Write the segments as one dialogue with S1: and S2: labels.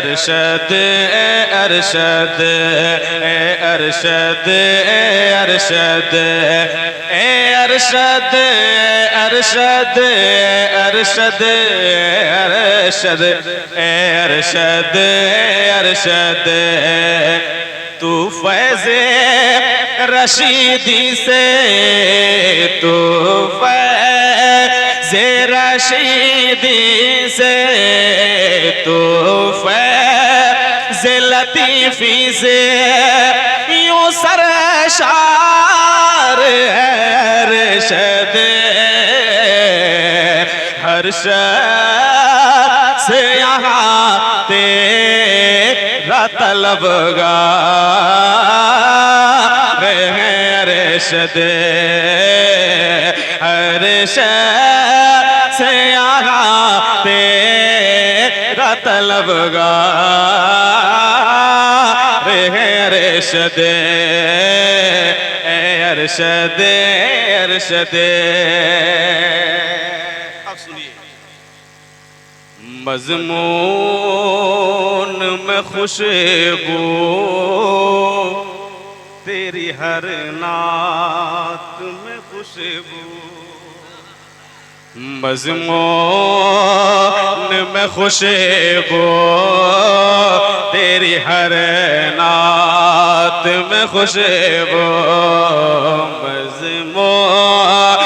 S1: अरशद अरशद अरशद अरशद अरशद अरशद अरशद अरशद अरशद अरशद तू फैज़े रशीदी से तू फैज़े रशीदी से तू फैज़े लतीफ़ी से यूं सरशार अरशद हर शख्स से यहाँ तेरा तलबगार है अरशद हर शख्स से यहाँ तेरा तलबगार है अरशद अरशद अरशद। अब सुनिए मज़मून में खुशबू तेरी हर नात में खुशबू मज़मून में खुशबू तेरी हर नात में खुशबू मज़मून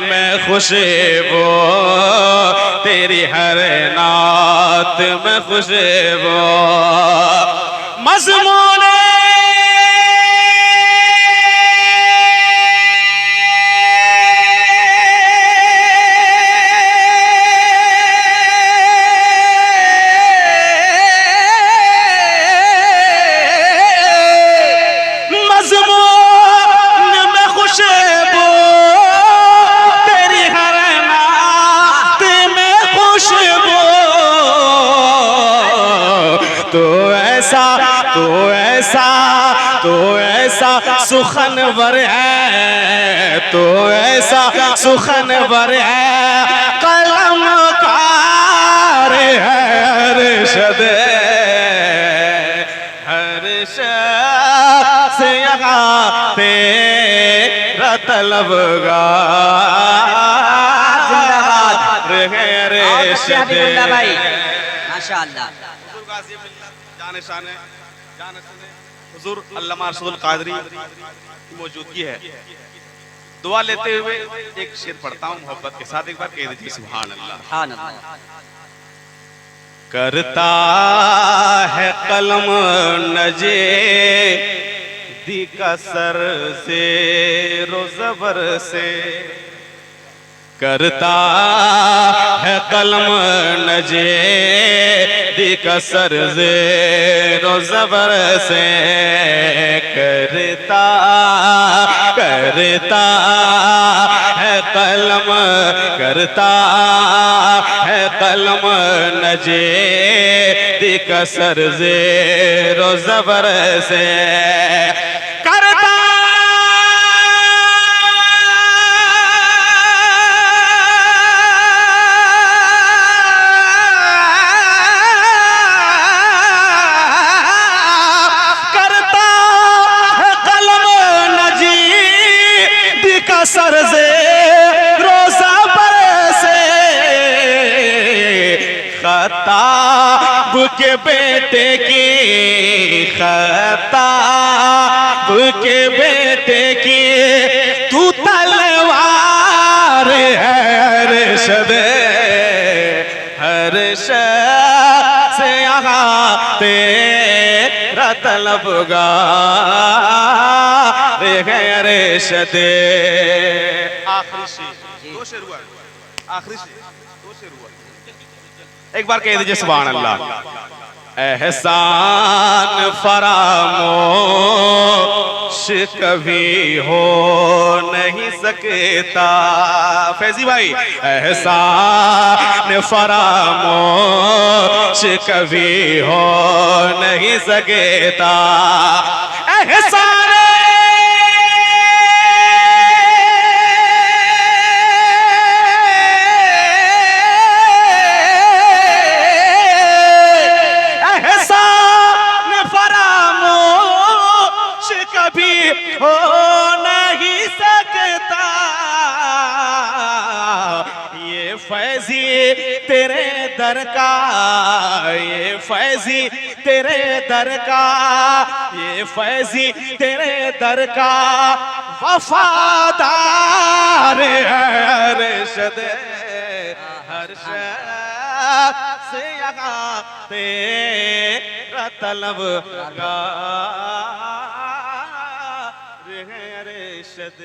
S1: में खुशबू तेरी हर नात में खुशबू मज़मून तो ऐसा सुखनवर है तो ऐसा सुखनवर है कलमकार है अरशद हर शख्स से यहाँ तेरा तलबगार है अरशद।
S2: माशाअल्लाह
S1: हुजूर अल्लामा रसूल कादरी की मौजूदगी है। दुआ लेते हुए एक शेर पढ़ता हूँ मोहब्बत के साथ, एक बार कह दीजिए सुभान अल्लाह। करता है कलम नजे दी कसर से रोज़बर से करता है कलम नजे दी कसर से रोज़बर से करता करता है कलम करता है कलम नजे दी कसर से रोज़बर से सर से रोज़ा पर से खताब के बेटे की खताब के बेटे की तू तलवार है अरशद हर शख्स से यहाँ तेरा तलबगार है अरशद। आखिरी शेर दो शेर हुआ आखिरी शेर दो शेर हुआ एक बार कह दीजिए सुभान अल्लाह। एहसान फरामोश कभी हो नहीं सकता फैजी भाई एहसान फरामोश कभी हो नहीं सकता एहसान फैजी तेरे दर का, ये फैजी तेरे दर का, ये फैजी तेरे दर का वफादार है अरशद हर शख्स यहाँ तेरा तलबगार है अरशद।